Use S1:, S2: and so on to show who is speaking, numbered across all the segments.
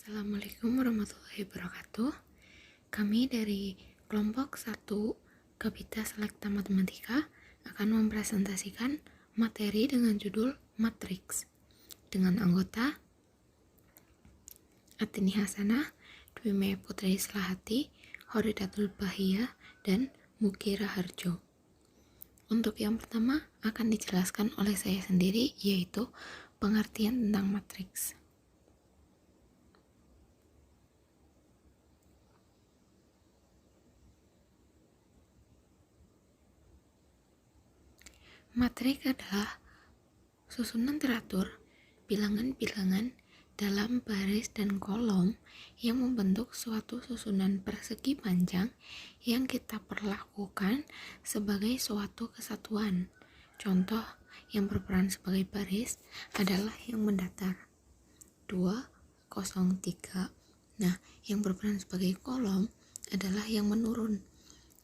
S1: Assalamualaikum warahmatullahi wabarakatuh. Kami dari kelompok 1 Kapita Selekta Matematika akan mempresentasikan materi dengan judul Matriks dengan anggota Atini Hasanah, Dwi Maya Putri Selahati, Horidatul Bahia, dan Mukira Harjo. Untuk yang pertama akan dijelaskan oleh saya sendiri, yaitu pengertian tentang matriks. Matriks adalah susunan teratur bilangan-bilangan dalam baris dan kolom yang membentuk suatu susunan persegi panjang yang kita perlakukan sebagai suatu kesatuan. Contoh yang berperan sebagai baris adalah yang mendatar 203. Nah, yang berperan sebagai kolom adalah yang menurun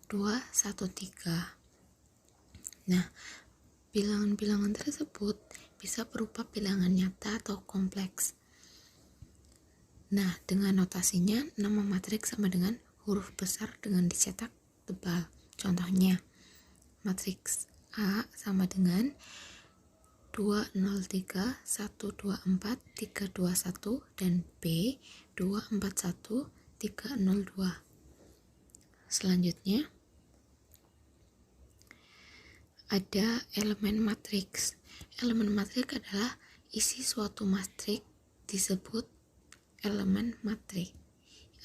S1: 213. Nah, bilangan-bilangan tersebut bisa berupa bilangan nyata atau kompleks. Nah, dengan notasinya, nama matriks sama dengan huruf besar dengan dicetak tebal. Contohnya, matriks A sama dengan 203, 124, 321, dan B 241, 302. Selanjutnya, ada elemen matriks. Elemen matriks adalah isi suatu matriks disebut elemen matriks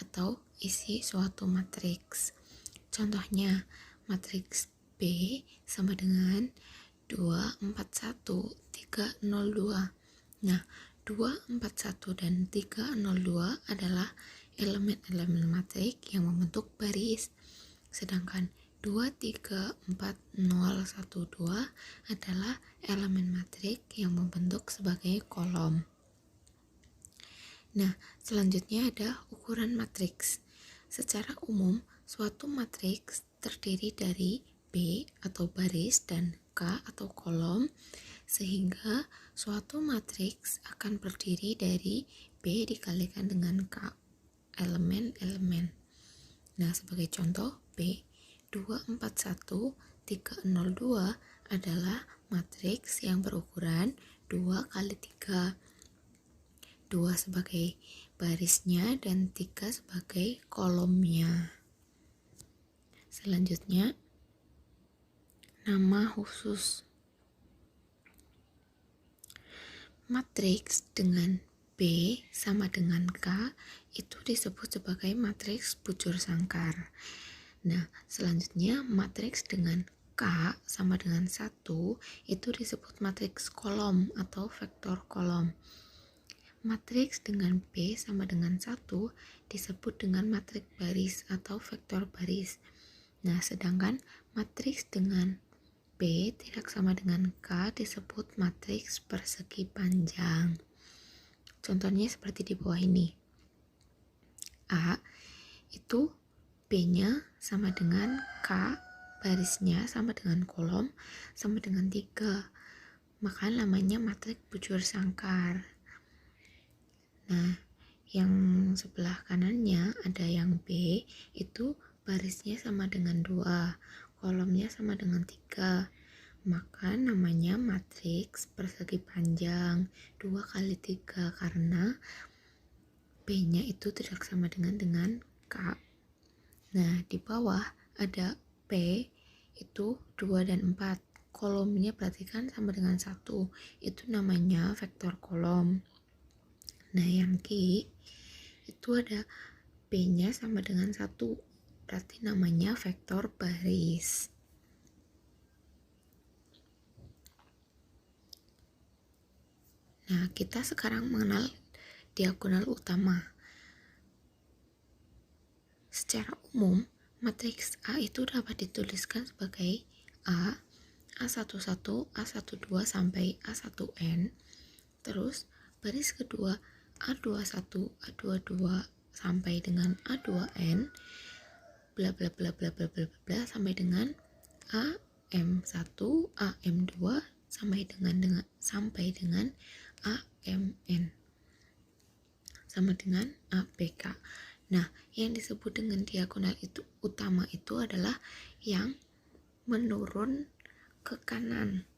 S1: atau isi suatu matriks. Contohnya, matriks B sama dengan 241, 302. Nah, 241 dan 302 adalah elemen-elemen matriks yang membentuk baris. Sedangkan 2, 3, 4, 0, 1, 2 adalah elemen matriks yang membentuk sebagai kolom. Nah, selanjutnya ada ukuran matriks. Secara umum, suatu matriks terdiri dari B atau baris dan K atau kolom, sehingga suatu matriks akan berdiri dari B dikalikan dengan K elemen-elemen. Nah, sebagai contoh, B 241, 302 adalah matriks yang berukuran 2 kali 3. 2 sebagai barisnya dan 3 sebagai kolomnya. Selanjutnya, nama khusus. Matriks dengan B sama dengan K itu disebut sebagai matriks bujur sangkar. Nah, selanjutnya matriks dengan K sama dengan 1 itu disebut matriks kolom atau vektor kolom. Matriks dengan B sama dengan 1 disebut dengan matriks baris atau vektor baris. Nah, sedangkan matriks dengan B tidak sama dengan K disebut matriks persegi panjang. Contohnya seperti di bawah ini. A itu B-nya sama dengan K, barisnya sama dengan kolom, sama dengan 3. Maka namanya matriks bujur sangkar. Nah, yang sebelah kanannya ada yang B, itu barisnya sama dengan 2, kolomnya sama dengan 3. Maka namanya matriks persegi panjang 2 kali 3 karena B-nya itu tidak sama dengan K. Nah, di bawah ada P itu 2 dan 4. Kolomnya berarti kan sama dengan 1. Itu namanya vektor kolom. Nah, yang Q itu ada P-nya sama dengan 1. Berarti namanya vektor baris. Nah, kita sekarang mengenal diagonal utama. Secara umum, matriks A itu dapat dituliskan sebagai A, A11, A12 sampai A1N. Terus baris kedua A21, A22 sampai dengan A2N, bla bla bla bla bla bla bla sampai dengan AM1, AM2 sampai dengan AMN. sama dengan ABK. Nah, yang disebut dengan diagonal itu utama itu adalah yang menurun ke kanan,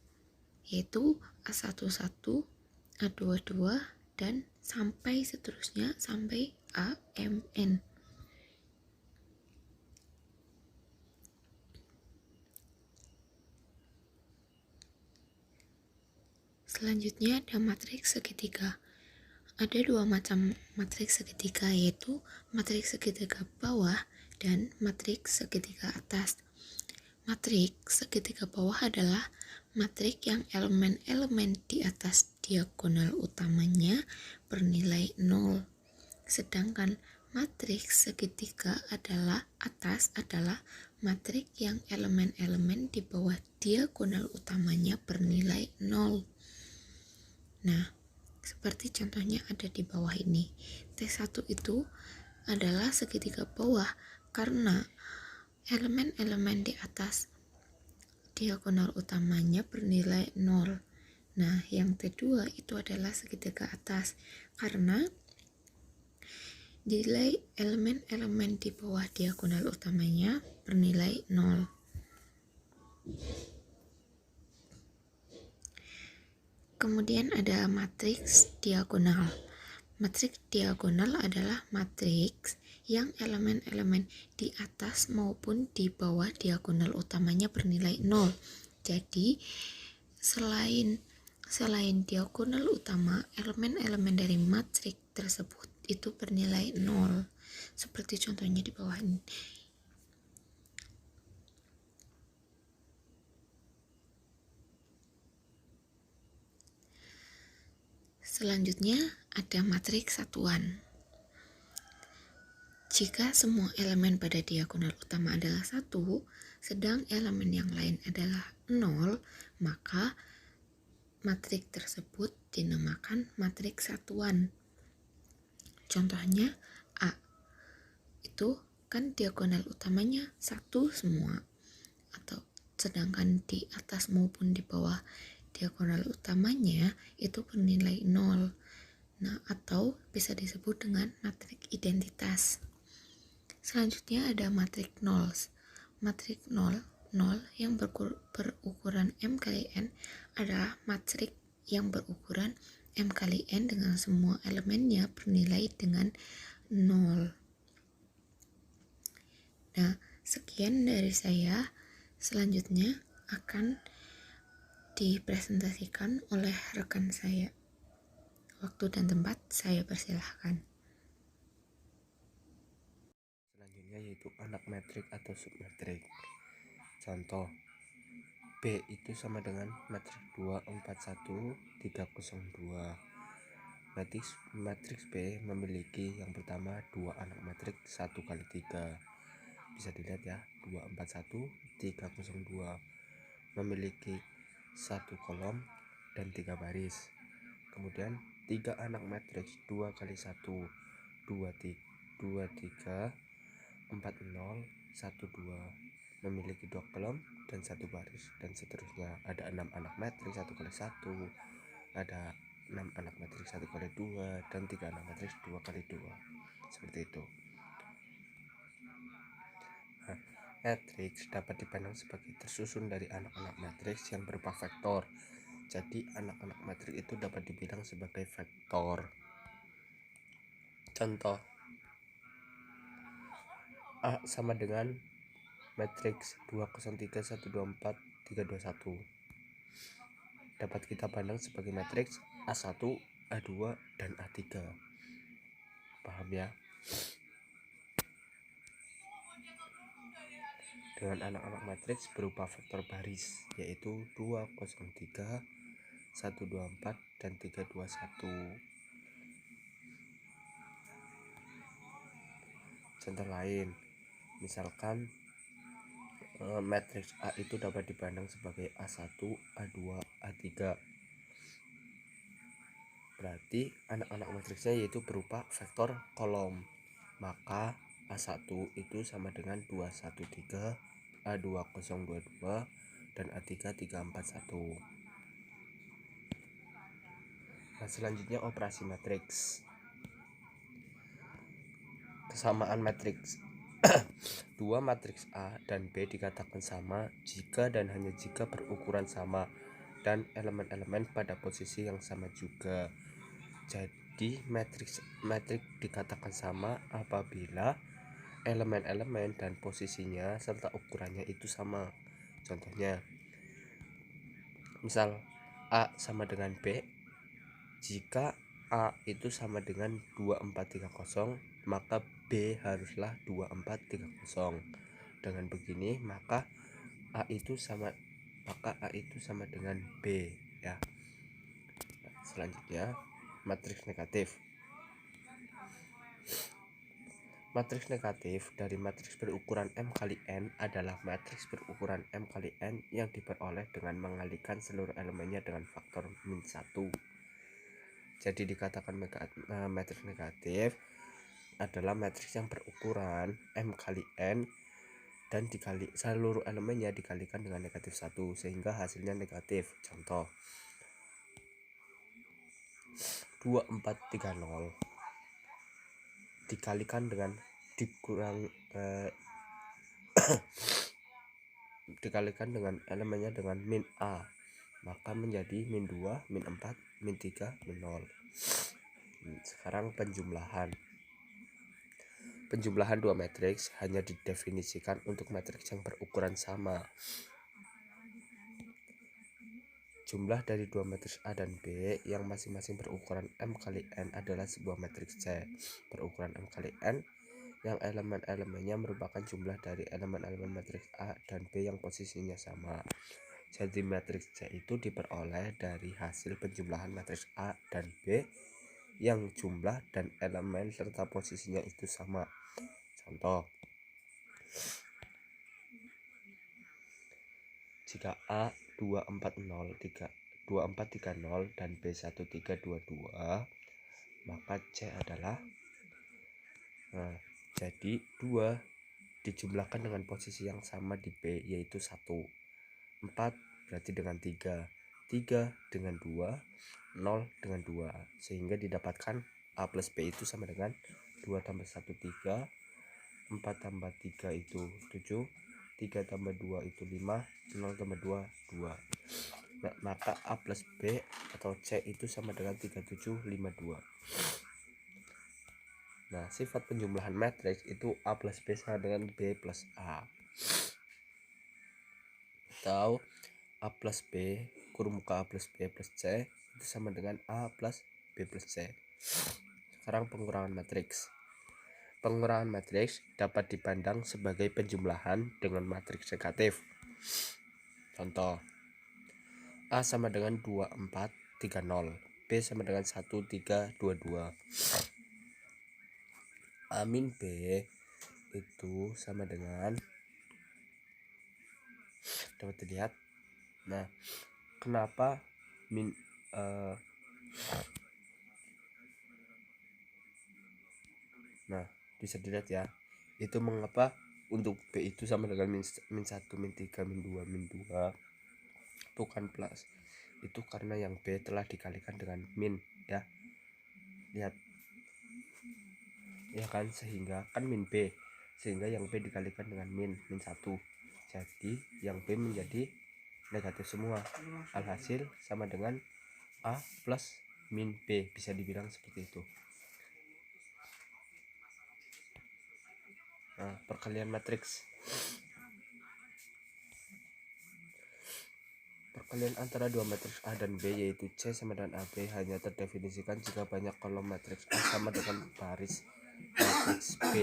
S1: yaitu A11, A22, dan sampai seterusnya sampai AMN. Selanjutnya ada matriks segitiga. Ada dua macam matriks segitiga, yaitu matriks segitiga bawah dan matriks segitiga atas. Matriks segitiga bawah adalah matriks yang elemen-elemen di atas diagonal utamanya bernilai 0. Sedangkan matriks segitiga atas adalah matriks yang elemen-elemen di bawah diagonal utamanya bernilai 0. Nah, seperti contohnya ada di bawah ini. T1 itu adalah segitiga bawah karena elemen-elemen di atas diagonal utamanya bernilai 0. Nah, yang T2 itu adalah segitiga atas karena nilai elemen-elemen di bawah diagonal utamanya bernilai 0. Kemudian ada matriks diagonal. Matriks diagonal adalah matriks yang elemen-elemen di atas maupun di bawah diagonal utamanya bernilai 0. Jadi, selain diagonal utama, elemen-elemen dari matriks tersebut itu bernilai 0. Seperti contohnya di bawah ini. Selanjutnya ada matriks satuan. Jika semua elemen pada diagonal utama adalah 1, sedang elemen yang lain adalah 0, maka matriks tersebut dinamakan matriks satuan. Contohnya A. Itu kan diagonal utamanya 1 semua. Atau sedangkan di atas maupun di bawah diagonal utamanya itu bernilai 0. Nah, atau bisa disebut dengan matriks identitas. Selanjutnya ada matriks nol. Matriks 0 yang berukuran M kali N adalah matriks yang berukuran M kali N dengan semua elemennya bernilai dengan 0. Nah, sekian dari saya. Selanjutnya akan dipresentasikan oleh rekan saya. Waktu dan tempat saya persilahkan.
S2: Selanjutnya yaitu anak metrik atau submetrik. Contoh, B itu sama dengan metrik 2, 4, 1, 3, 0, 2. Matriks B memiliki yang pertama 2 anak metrik 1 kali 3. Bisa dilihat ya, 2, 4, 1, 3, 0, 2. Memiliki 1 kolom dan 3 baris. Kemudian 3 anak matriks 2 kali 1, 2, 3, 4, 0, 1, 2. Memiliki 2 kolom dan 1 baris, dan seterusnya. Ada 6 anak matriks 1 kali 1, ada 6 anak matriks 1 kali 2, dan 3 anak matriks 2 kali 2. Seperti itu. Nah, matriks dapat dipandang sebagai tersusun dari anak-anak matriks yang berupa vektor. Jadi anak-anak matriks itu dapat dibilang sebagai vektor. Contoh, A sama dengan matriks 203, 124, 321. Dapat kita pandang sebagai matriks A1, A2, dan A3. Paham ya? Dengan anak-anak matriks berupa vektor baris, yaitu 203, 124, dan 321. Contoh lain, misalkan matriks A itu dapat dipandang sebagai A1, A2, A3. Berarti anak-anak matriksnya yaitu berupa vektor kolom. Maka A1 itu sama dengan 213, A2022, dan A3341. Nah, selanjutnya operasi matriks. Persamaan matriks. Dua matriks A dan B dikatakan sama jika dan hanya jika berukuran sama dan elemen-elemen pada posisi yang sama juga. Jadi matriks dikatakan sama apabila elemen-elemen dan posisinya serta ukurannya itu sama. Contohnya, misal A sama dengan B, jika A itu sama dengan 2430, maka B haruslah 2430. Dengan begini maka A itu sama dengan B ya. Selanjutnya matriks negatif. Matriks negatif dari matriks berukuran M kali N adalah matriks berukuran M kali N yang diperoleh dengan mengalikan seluruh elemennya dengan faktor min 1. Jadi dikatakan matriks negatif adalah matriks yang berukuran M kali N dan dikali seluruh elemennya dikalikan dengan negatif 1 sehingga hasilnya negatif. Contoh 2430 dikalikan dengan dikalikan dengan elemennya dengan min A, maka menjadi min 2, min 4, min 3, min 0. Sekarang penjumlahan dua matriks hanya didefinisikan untuk matriks yang berukuran sama. Jumlah dari dua matriks A dan B yang masing-masing berukuran M kali N adalah sebuah matriks C berukuran M kali N yang elemen-elemennya merupakan jumlah dari elemen-elemen matriks A dan B yang posisinya sama. Jadi matriks C itu diperoleh dari hasil penjumlahan matriks A dan B yang jumlah dan elemen serta posisinya itu sama. Contoh, jika A 2430 dan B 1322, maka C adalah jadi 2 dijumlahkan dengan posisi yang sama di B yaitu 1. 4 berarti dengan 3 dengan 2, 0 dengan 2, sehingga didapatkan A plus B itu sama dengan 2 tambah 1 3, 4 tambah 3 itu 7, 3 tambah 2 itu 5, 0 tambah 2 2. Nah, maka A plus B atau C itu sama dengan 3752. Nah, sifat penjumlahan matriks itu A plus B sama dengan B plus A, atau A plus B kurung muka A plus B plus C itu sama dengan A plus B plus C. Sekarang pengurangan matriks. Pengurangan matriks dapat dipandang sebagai penjumlahan dengan matriks negatif. Contoh, A sama dengan 2430, B sama dengan 1322. A min B itu sama dengan, dapat dilihat. Nah, kenapa nah bisa dilihat ya, itu mengapa untuk B itu sama dengan min 1, min 3, min 2, min 2 bukan plus. Itu karena yang B telah dikalikan dengan min ya. Lihat ya kan, sehingga kan min B, sehingga yang B dikalikan dengan min 1, jadi yang B menjadi negatif semua. Alhasil sama dengan A plus min B, bisa dibilang seperti itu. Nah, perkalian matriks. Perkalian antara dua matriks A dan B yaitu C sama dengan AB hanya terdefinisikan jika banyak kolom matriks A sama dengan baris matriks B.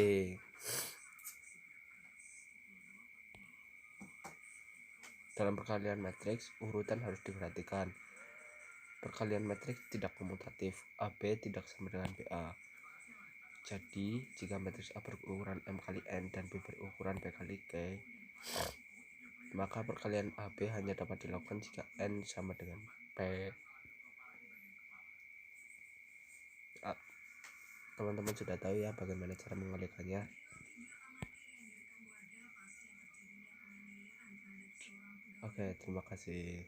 S2: Dalam perkalian matriks, urutan harus diperhatikan. Perkalian matriks tidak komutatif, AB tidak sama dengan BA. Jadi, jika matriks A berukuran M kali N dan B berukuran B kali K, maka perkalian AB hanya dapat dilakukan jika N sama dengan P. Teman-teman sudah tahu ya bagaimana cara mengalikannya. Oke, terima kasih.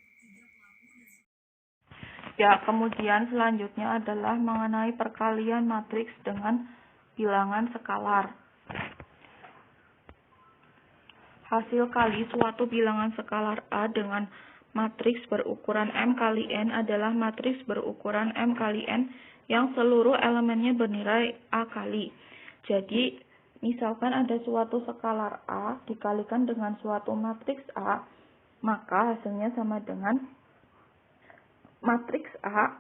S3: Ya, kemudian selanjutnya adalah mengenai perkalian matriks dengan bilangan skalar. Hasil kali suatu bilangan skalar A dengan matriks berukuran M kali N adalah matriks berukuran M kali N yang seluruh elemennya bernilai A kali. Jadi, misalkan ada suatu skalar A dikalikan dengan suatu matriks A, maka hasilnya sama dengan matriks A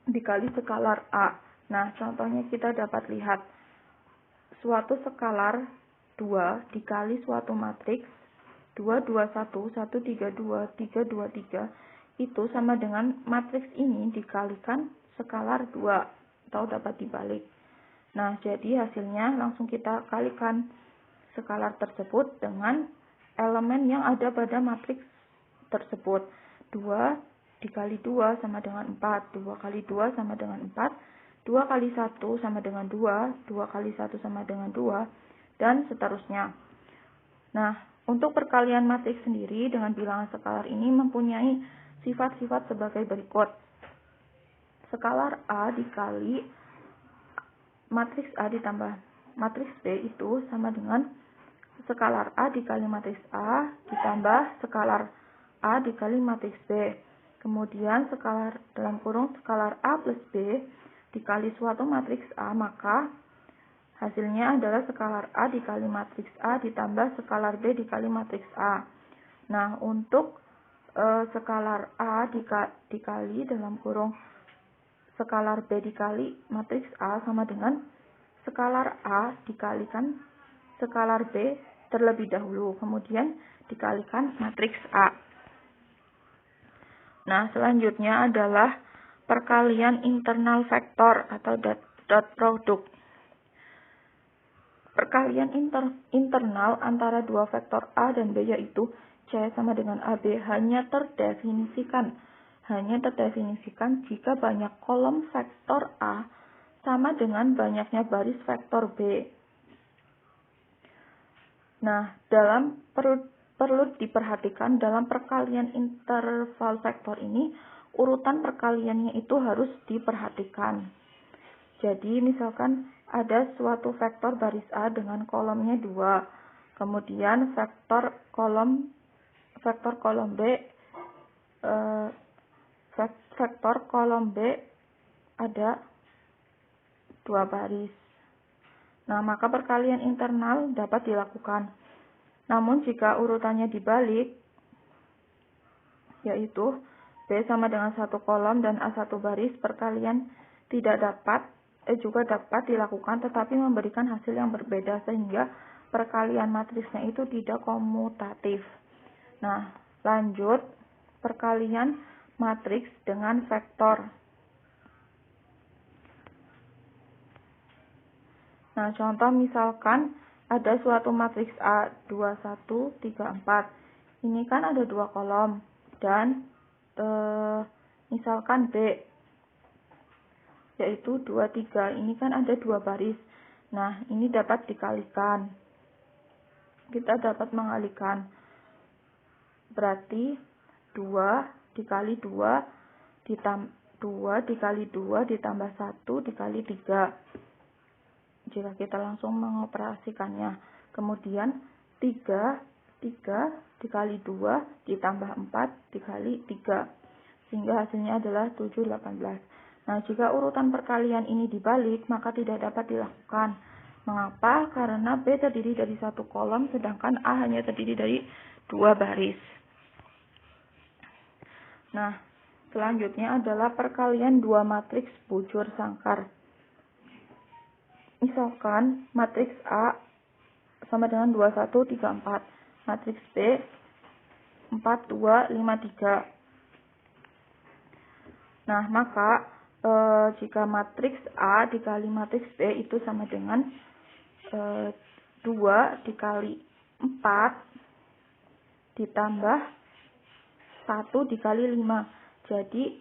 S3: dikali skalar A. Nah, contohnya kita dapat lihat suatu skalar 2 dikali suatu matriks 2, 2, 1, 1, 3, 2, 3, 2, 3 itu sama dengan matriks ini dikalikan skalar 2 atau dapat dibalik. Nah, jadi hasilnya langsung kita kalikan skalar tersebut dengan elemen yang ada pada matriks tersebut. 2 dikali 2 sama dengan 4, 2 kali 2 sama dengan 4, 2 kali 1 sama dengan 2, 2 kali 1 sama dengan 2, dan seterusnya. Nah, untuk perkalian matriks sendiri dengan bilangan skalar ini mempunyai sifat-sifat sebagai berikut. Skalar A dikali matriks A ditambah matriks B itu sama dengan skalar A dikali matriks A ditambah skalar A dikali matriks B. Kemudian skalar dalam kurung skalar A plus B dikali suatu matriks A, maka hasilnya adalah skalar A dikali matriks A ditambah skalar B dikali matriks A. Nah, untuk skalar A dikali dalam kurung skalar B dikali matriks A sama dengan skalar A dikalikan skalar B terlebih dahulu, kemudian dikalikan matriks A. Nah, selanjutnya adalah perkalian internal vektor atau dot product. Perkalian internal antara dua vektor A dan B yaitu C sama dengan AB hanya terdefinisikan jika banyak kolom vektor A sama dengan banyaknya baris vektor B. Nah, perlu diperhatikan dalam perkalian interval vektor ini, urutan perkaliannya itu harus diperhatikan. Jadi, misalkan ada suatu vektor baris A dengan kolomnya 2, kemudian vektor kolom B ada 2 baris. Nah, maka perkalian internal dapat dilakukan. Namun jika urutannya dibalik, yaitu B sama dengan 1 kolom dan A 1 baris, perkalian juga dapat dilakukan tetapi memberikan hasil yang berbeda sehingga perkalian matriksnya itu tidak komutatif. Nah, lanjut perkalian matriks dengan vektor. Nah, contoh misalkan ada suatu matriks A 2, 1, 3, 4. Ini kan ada 2 kolom dan misalkan B yaitu 2, 3. Ini kan ada 2 baris. Nah, ini dapat dikalikan. Kita dapat mengalikan. Berarti 2 dikali 2 dikali 2 ditambah 1 dikali 3. Jika kita langsung mengoperasikannya. Kemudian 3 dikali 2 ditambah 4 dikali 3. Sehingga hasilnya adalah 7, 18. Nah, jika urutan perkalian ini dibalik, maka tidak dapat dilakukan. Mengapa? Karena B terdiri dari 1 kolom, sedangkan A hanya terdiri dari 2 baris. Nah, selanjutnya adalah perkalian 2 matriks bujur sangkar. Misalkan matriks A sama dengan 2, 1, 3, 4. Matriks B 4, 2, 5, 3. Nah, maka jika matriks A dikali matriks B itu sama dengan 2 dikali 4 ditambah 1 dikali 5. Jadi,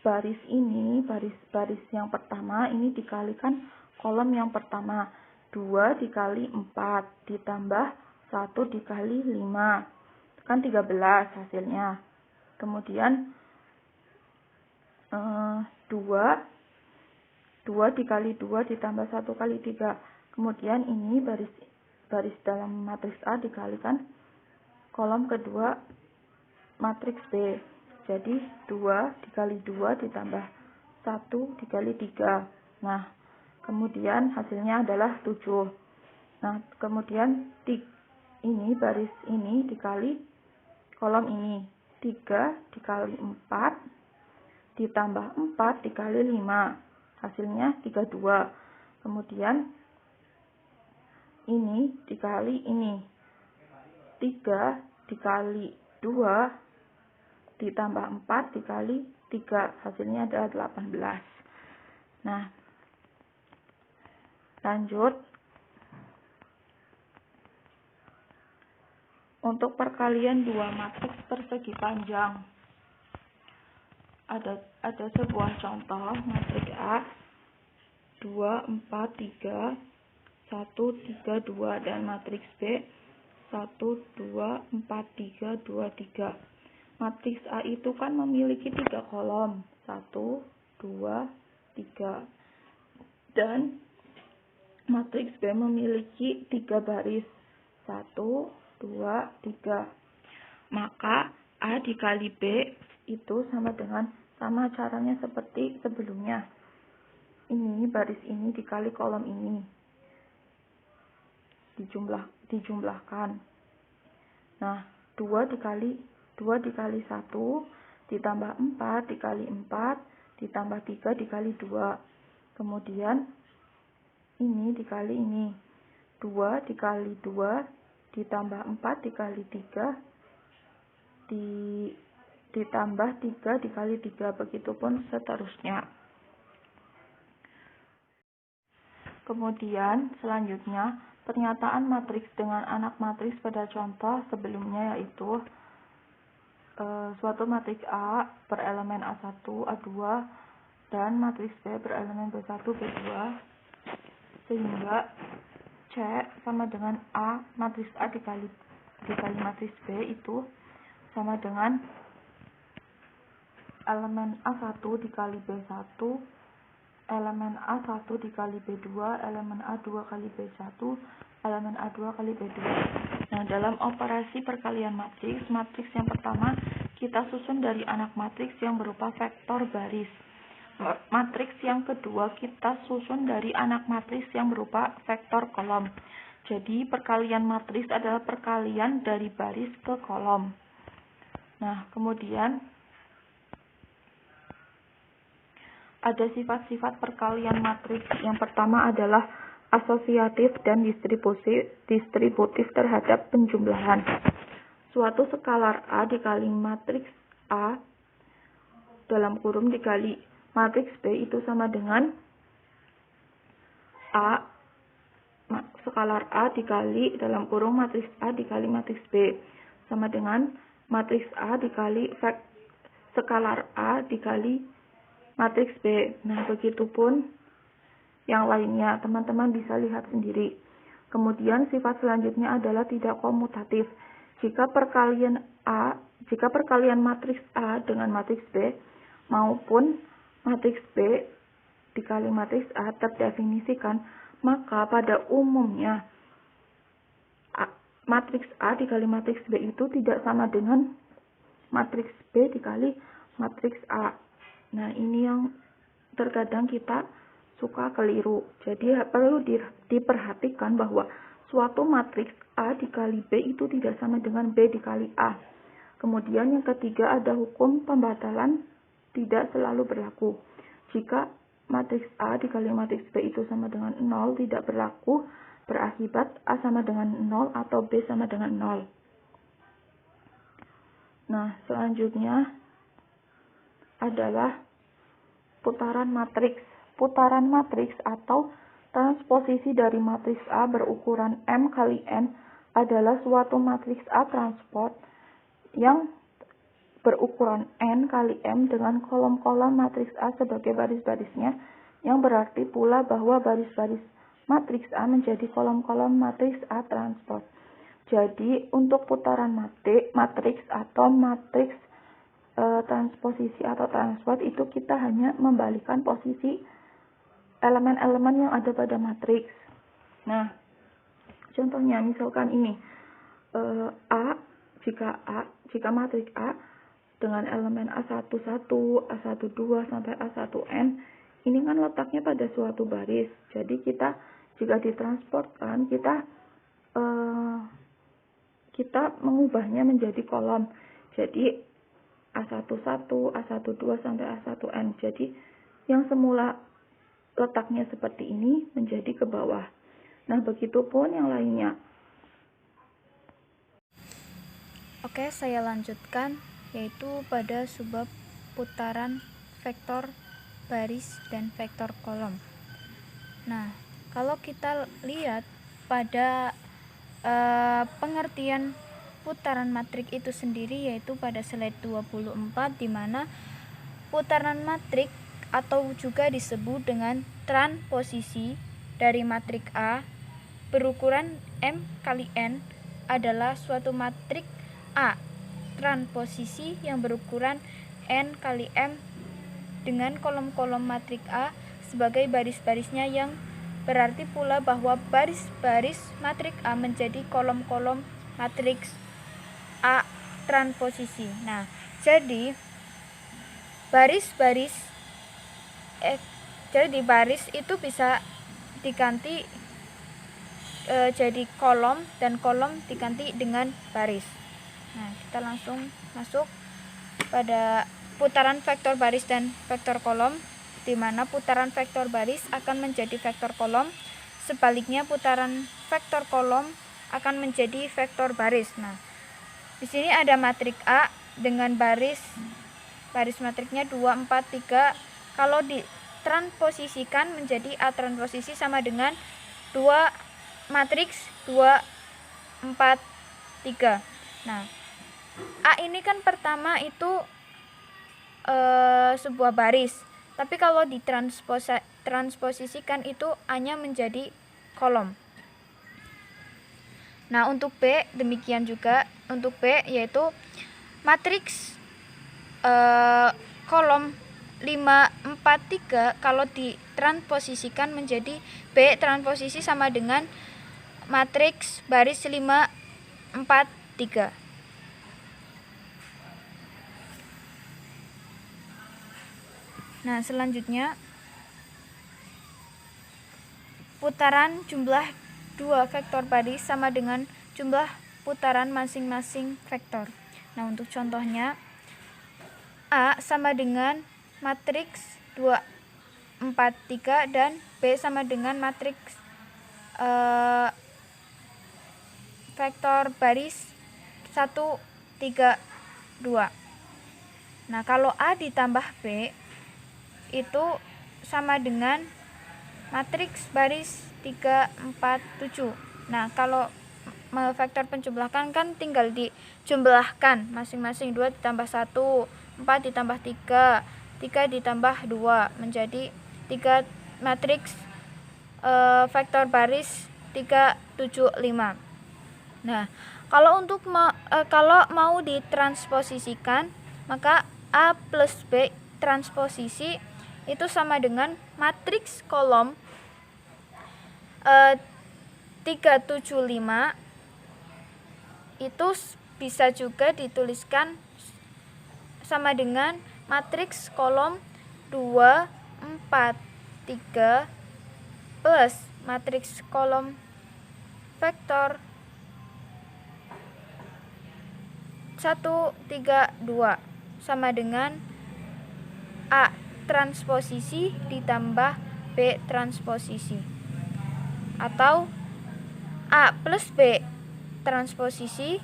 S3: baris ini, baris yang pertama ini dikalikan kolom yang pertama. 2 dikali 4 ditambah 1 dikali 5. Kan 13 hasilnya. Kemudian 2 dikali 2 ditambah 1 kali 3. Kemudian ini baris baris dalam matriks A dikalikan kolom kedua matriks B. Jadi 2 dikali 2 ditambah 1 dikali 3. Nah, kemudian hasilnya adalah 7. Nah, kemudian ini baris ini dikali kolom ini. 3 dikali 4 ditambah 4 dikali 5. Hasilnya 32. Kemudian ini dikali ini. 3 dikali 2 ditambah 4 dikali 3. Hasilnya adalah 18. Nah, lanjut. Untuk perkalian dua matriks persegi panjang. Ada sebuah contoh matriks A 2, 4, 3, 1, 3, 2 dan matriks B 1, 2, 4, 3, 2, 3. Matriks A itu kan memiliki 3 kolom. 1, 2, 3. Dan matriks B memiliki 3 baris. 1, 2, 3. Maka A dikali B itu sama caranya seperti sebelumnya. Ini baris ini dikali kolom ini. Dijumlahkan. Nah, 2 dikali 1 ditambah 4 dikali 4 ditambah 3 dikali 2. Kemudian ini dikali ini. 2 dikali 2 ditambah 4 dikali 3 ditambah 3 dikali 3. Begitupun seterusnya. Kemudian selanjutnya pernyataan matriks dengan anak matriks pada contoh sebelumnya yaitu suatu matriks A berelemen A1, A2 dan matriks B berelemen B1, B2 sehingga C sama dengan A, matriks A dikali matriks B itu sama dengan elemen A1 dikali B1, elemen A1 dikali B2, elemen A2 kali B1, elemen A2 kali B2. Nah, dalam operasi perkalian matriks yang pertama kita susun dari anak matriks yang berupa vektor baris. Matriks yang kedua kita susun dari anak matriks yang berupa vektor kolom. Jadi perkalian matriks adalah perkalian dari baris ke kolom. Nah, kemudian ada sifat-sifat perkalian matriks. Yang pertama adalah asosiatif dan distributif terhadap penjumlahan. Suatu skalar A dikali matriks A dalam kurung dikali matriks B itu sama dengan A skalar A dikali dalam kurung matriks A dikali matriks B sama dengan matriks A dikali skalar A dikali matriks B. Nah, begitupun yang lainnya, teman-teman bisa lihat sendiri. Kemudian sifat selanjutnya adalah tidak komutatif. Jika perkalian matriks A dengan matriks B maupun matriks B dikali matriks A terdefinisikan, maka pada umumnya matriks A dikali matriks B itu tidak sama dengan matriks B dikali matriks A. Nah, ini yang terkadang kita suka keliru. Jadi perlu diperhatikan bahwa suatu matriks A dikali B itu tidak sama dengan B dikali A. Kemudian yang ketiga ada hukum pembatalan tidak selalu berlaku. Jika matriks A dikali matriks B itu sama dengan 0 tidak berlaku, berakibat A sama dengan 0 atau B sama dengan 0. Nah, selanjutnya adalah putaran matriks. Putaran matriks atau transposisi dari matriks A berukuran M kali N adalah suatu matriks A transport yang berukuran N kali M dengan kolom-kolom matriks A sebagai baris-barisnya, yang berarti pula bahwa baris-baris matriks A menjadi kolom-kolom matriks A transport. Jadi, untuk putaran matriks atau matriks transposisi atau transport itu kita hanya membalikan posisi elemen-elemen yang ada pada matriks. Nah, contohnya misalkan ini jika matriks A dengan elemen A11, A12 sampai A1n ini kan letaknya pada suatu baris. Jadi kita jika ditransportkan kita mengubahnya menjadi kolom. Jadi A11, A12 sampai A1n. Jadi yang semula letaknya seperti ini menjadi ke bawah. Nah, begitupun yang lainnya.
S4: Oke, saya lanjutkan, yaitu pada subbab putaran vektor baris dan vektor kolom. Nah, kalau kita lihat pada pengertian putaran matrik itu sendiri, yaitu pada slide 24, di mana putaran matrik atau juga disebut dengan transposisi dari matrik A berukuran M kali N adalah suatu matrik A transposisi yang berukuran N kali M dengan kolom-kolom matrik A sebagai baris-barisnya, yang berarti pula bahwa baris-baris matrik A menjadi kolom-kolom matriks A transposisi. Nah, jadi baris itu bisa diganti jadi kolom, dan kolom diganti dengan baris. Nah, kita langsung masuk pada putaran vektor baris dan vektor kolom, di mana putaran vektor baris akan menjadi vektor kolom, sebaliknya putaran vektor kolom akan menjadi vektor baris. Nah, di sini ada matrik A dengan baris matriknya 2, 4, 3. Kalau ditransposisikan menjadi A transposisi sama dengan 2 matriks 2, 4, 3. Nah, A ini kan pertama itu sebuah baris, tapi kalau ditransposisikan itu A-nya menjadi kolom. Nah, untuk B demikian juga. Untuk B yaitu matriks kolom 5, 4, 3 kalau ditransposisikan menjadi B transposisi sama dengan matriks baris 5, 4, 3. Nah, selanjutnya putaran jumlah 2 vektor baris sama dengan jumlah putaran masing-masing vektor. Nah, untuk contohnya A sama dengan matriks 2, 4, 3 dan B sama dengan matriks vektor baris 1, 3, 2. Nah, kalau A ditambah B itu sama dengan matriks baris 3, 4, 7. Nah, kalau vektor penjumlahan kan tinggal dijumlahkan masing-masing. 2 ditambah 1, 4 ditambah 3, 3 ditambah 2 menjadi 3 matriks vektor baris 3, 7, 5. Nah, kalau kalau mau ditransposisikan, maka A plus B transposisi itu sama dengan matriks kolom 3, 7, 5. Itu bisa juga dituliskan sama dengan matriks kolom 2, 4, 3 plus matriks kolom vektor 1, 3, 2 sama dengan A transposisi ditambah B transposisi, atau A plus B transposisi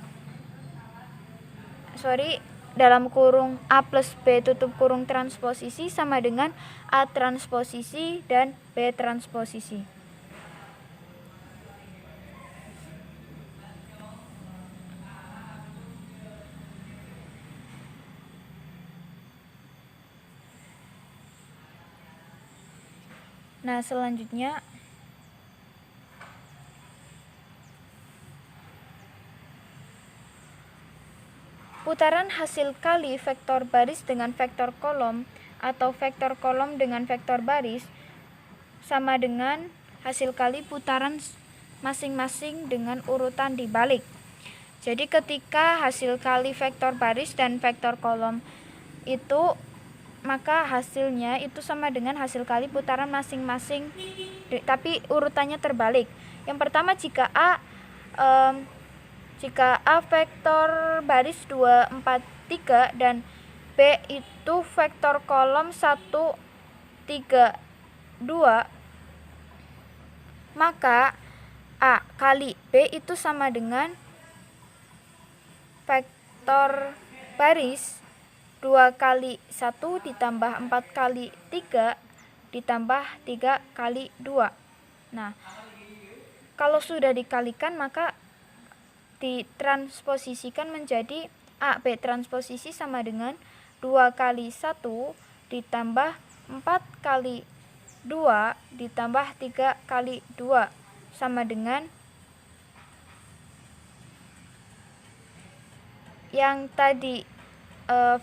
S4: dalam kurung A plus B tutup kurung transposisi sama dengan A transposisi dan B transposisi. Nah, selanjutnya putaran hasil kali vektor baris dengan vektor kolom atau vektor kolom dengan vektor baris sama dengan hasil kali putaran masing-masing dengan urutan dibalik. Jadi ketika hasil kali vektor baris dan vektor kolom itu, maka hasilnya itu sama dengan hasil kali putaran masing-masing, tapi urutannya terbalik. Yang pertama, jika A vektor baris 2, 4, 3 dan B itu vektor kolom 1, 3, 2, maka A kali B itu sama dengan vektor baris 2 kali 1 ditambah 4 kali 3 ditambah 3 kali 2. Nah, kalau sudah dikalikan maka ditransposisikan menjadi A B transposisi sama dengan 2 kali 1 ditambah 4 kali 2 ditambah 3 kali 2 sama dengan yang tadi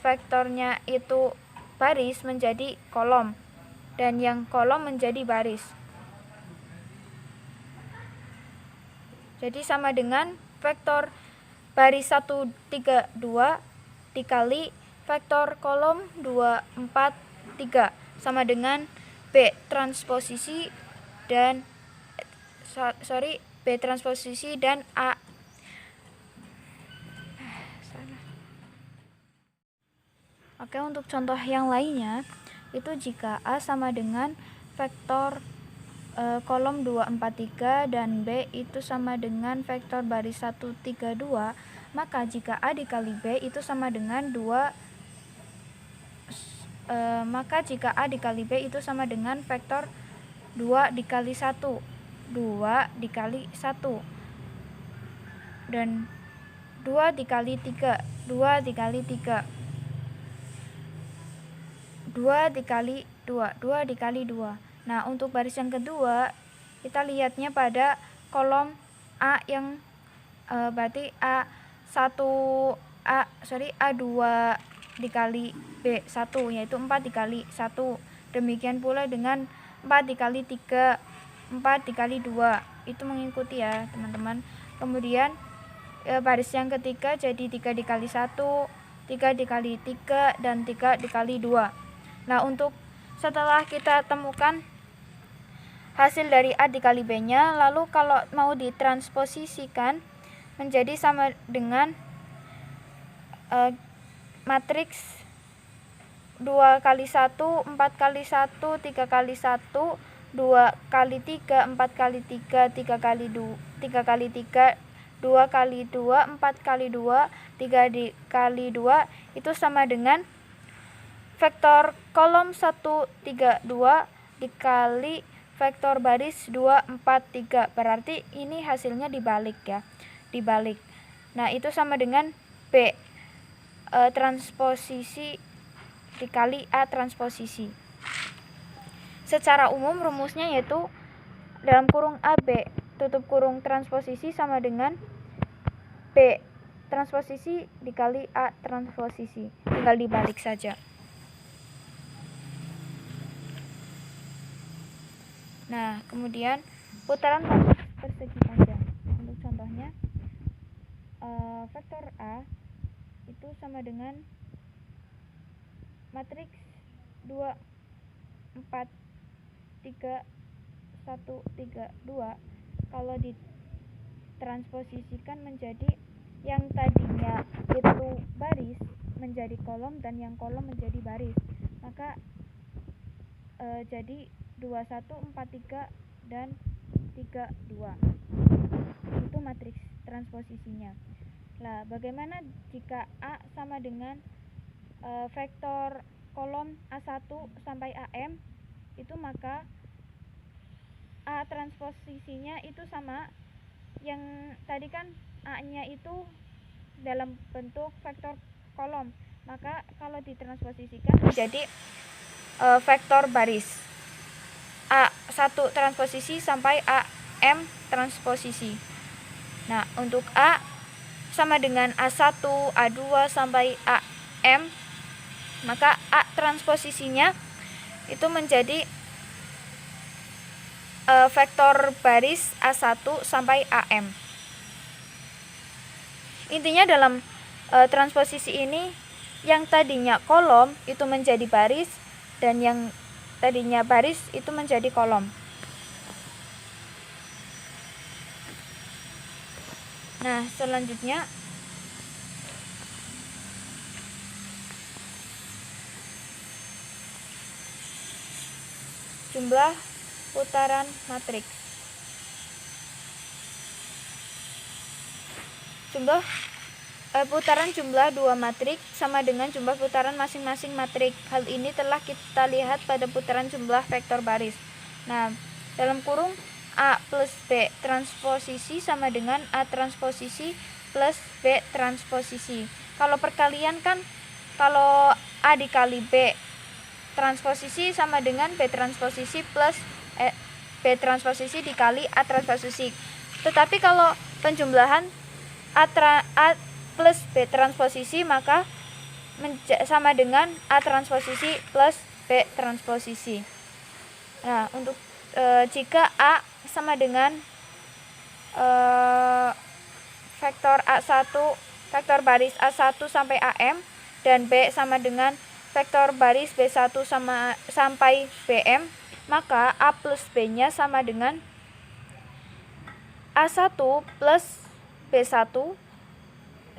S4: vektornya itu baris menjadi kolom dan yang kolom menjadi baris. Jadi sama dengan vektor baris 1, 3, 2 dikali vektor kolom 2, 4, 3 sama dengan B transposisi dan B transposisi dan A. Oke, untuk contoh yang lainnya itu jika A sama dengan vektor kolom 2, 4, 3 dan B itu sama dengan vektor baris 1, 3, 2, maka jika A dikali B itu sama dengan 2 maka jika A dikali B itu sama dengan vektor 2 dikali 1, 2 dikali 1 dan 2 dikali 3, 2 dikali 3, 2 dikali 2, 2 dikali 2. Nah, untuk baris yang kedua kita lihatnya pada kolom A yang berarti A2 dikali B1 yaitu 4 dikali 1. Demikian pula dengan 4 dikali 3, 4 dikali 2. Itu mengikuti ya, teman-teman. Kemudian baris yang ketiga jadi 3 dikali 1, 3 dikali 3 dan 3 dikali 2. Nah, untuk setelah kita temukan hasil dari A dikali B-nya, lalu kalau mau ditransposisikan menjadi sama dengan matriks 2 kali 1, 4 kali 1, 3 kali 1, 2 kali 3, 4 kali 3, 3 kali 2, 3 kali 3, 2 kali 2, 4 kali 2, 3 dikali 2 itu sama dengan vektor kolom 1, 3, 2 dikali vektor baris 2, 4, 3. Berarti ini hasilnya dibalik ya. Dibalik. Nah, itu sama dengan B transposisi dikali A transposisi. Secara umum rumusnya yaitu dalam kurung AB tutup kurung transposisi sama dengan B transposisi dikali A transposisi. Tinggal dibalik saja. Nah, kemudian putaran matriks persegi panjang. Untuk contohnya, vektor A itu sama dengan matriks 2, 4, 3, 1, 3, 2. Kalau ditransposisikan menjadi yang tadinya itu baris menjadi kolom dan yang kolom menjadi baris, maka jadi 2, 1, 4, 3 dan 3, 2. Itu matriks transposisinya. Nah, bagaimana jika A sama dengan vektor kolom A1 sampai AM itu, maka A transposisinya itu sama yang tadi kan A-nya itu dalam bentuk vektor kolom, maka kalau ditransposisikan menjadi vektor baris A1 transposisi sampai AM transposisi. Nah, untuk A sama dengan A1, A2 sampai AM, maka A transposisinya itu menjadi vektor baris A1 sampai AM. Intinya dalam transposisi ini, yang tadinya kolom itu menjadi baris, dan yang tadinya baris itu menjadi kolom. Nah, selanjutnya jumlah putaran matriks. Putaran jumlah dua matriks sama dengan jumlah putaran masing-masing matriks. Hal ini telah kita lihat pada putaran jumlah vektor baris. Nah, dalam kurung A plus B transposisi sama dengan A transposisi plus B transposisi. Kalau perkalian kan, kalau A dikali B transposisi sama dengan B transposisi plus B transposisi dikali A transposisi. Tetapi kalau penjumlahan A plus B transposisi, maka sama dengan A transposisi plus B transposisi. Nah, untuk jika A sama dengan vektor A1, vektor baris A1 sampai AM, dan B sama dengan vektor baris B1 sampai BM, maka A plus B-nya sama dengan A1 plus B1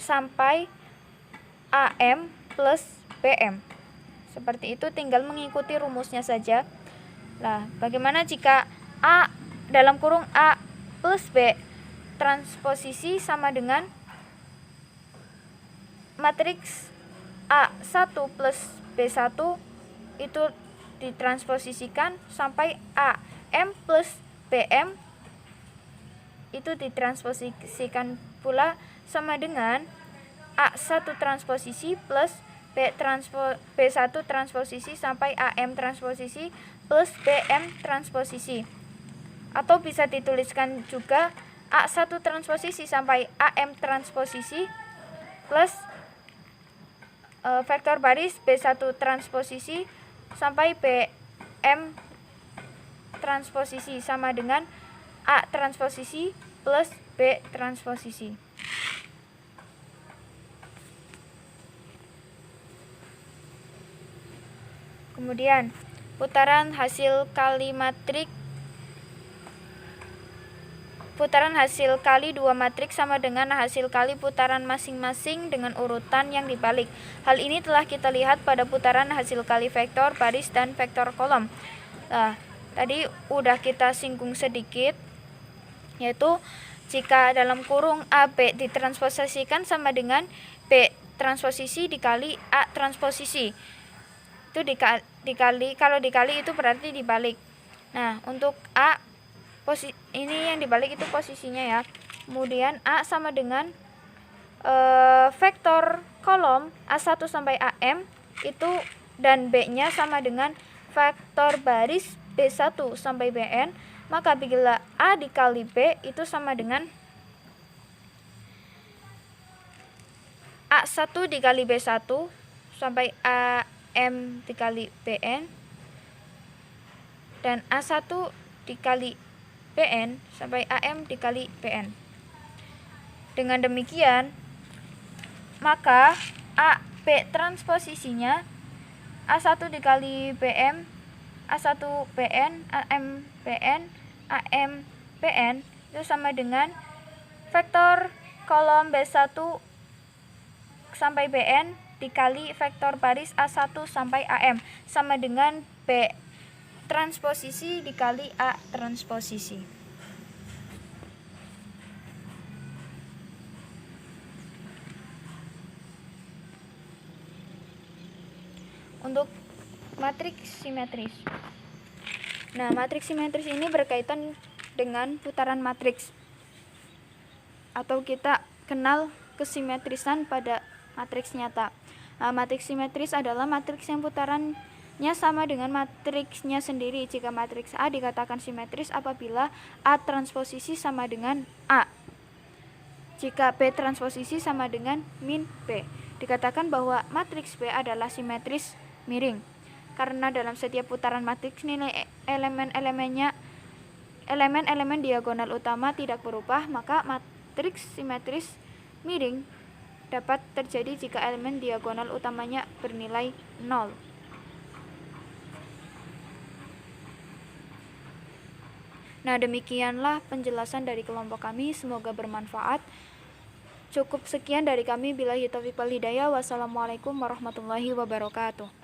S4: sampai AM plus BM. Seperti itu, tinggal mengikuti rumusnya saja. Nah, bagaimana jika A dalam kurung A plus B transposisi sama dengan matriks A1 plus B1 itu ditransposisikan sampai AM plus BM itu ditransposisikan pula sama dengan A1 transposisi plus B1 transposisi sampai AM transposisi plus BM transposisi. Atau bisa dituliskan juga A1 transposisi sampai AM transposisi plus vektor baris B1 transposisi sampai BM transposisi sama dengan A transposisi plus B transposisi. Kemudian putaran hasil kali dua matriks sama dengan hasil kali putaran masing-masing dengan urutan yang dibalik. Hal ini telah kita lihat pada putaran hasil kali vektor baris dan vektor kolom. Nah, tadi udah kita singgung sedikit, yaitu jika dalam kurung AB ditransposisikan sama dengan B transposisi dikali A transposisi. Itu dikali, kalau dikali itu berarti dibalik. Nah, untuk A ini yang dibalik itu posisinya ya. Kemudian A sama dengan vektor kolom A1 sampai AM itu, dan B-nya sama dengan vektor baris B1 sampai BN, maka bila A dikali B itu sama dengan A1 dikali B1 sampai AM dikali BN, dan A1 dikali BN sampai AM dikali BN. Dengan demikian, maka AB transposisinya A1 dikali BM, A1 BN, AM BN, AM BN itu sama dengan vektor kolom B1 sampai BN dikali vektor baris A1 sampai AM sama dengan B transposisi dikali A transposisi. Untuk matriks simetris. Nah, matriks simetris ini berkaitan dengan putaran matriks, atau kita kenal kesimetrisan pada matriks nyata. Nah, matriks simetris adalah matriks yang putarannya sama dengan matriksnya sendiri. Jika matriks A dikatakan simetris apabila A transposisi sama dengan A. Jika B transposisi sama dengan min B, dikatakan bahwa matriks B adalah simetris miring. Karena dalam setiap putaran matriks nilai elemen-elemennya elemen-elemen diagonal utama tidak berubah, maka matriks simetris miring dapat terjadi jika elemen diagonal utamanya bernilai 0. Nah, demikianlah penjelasan dari kelompok kami, semoga bermanfaat. Cukup sekian dari kami, billahi taufiq wal hidayah. Wassalamualaikum warahmatullahi wabarakatuh.